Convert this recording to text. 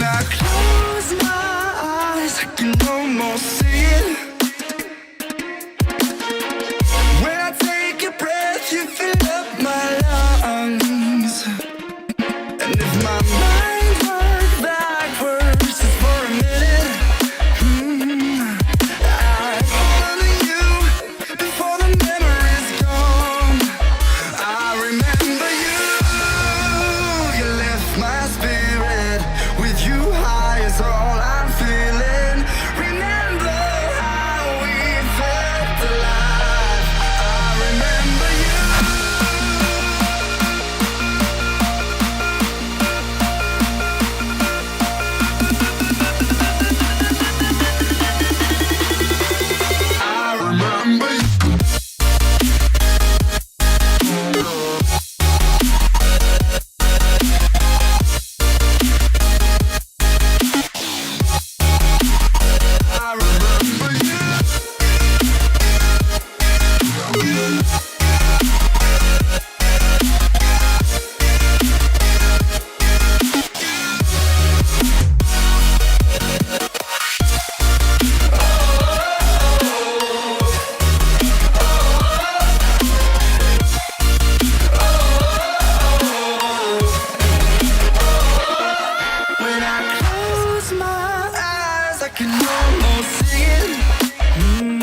I close my eyes, I can almost see it. When I take a breath, you fill up my lungs. And if my mind worked backwards just for a minute, I'd follow you before the memory's gone. I remember you, you lift my spirit. With you high is all I'm feeling. Remember how we felt alive. I remember you. I remember you. I remember you. When I close my eyes, I can almost see it.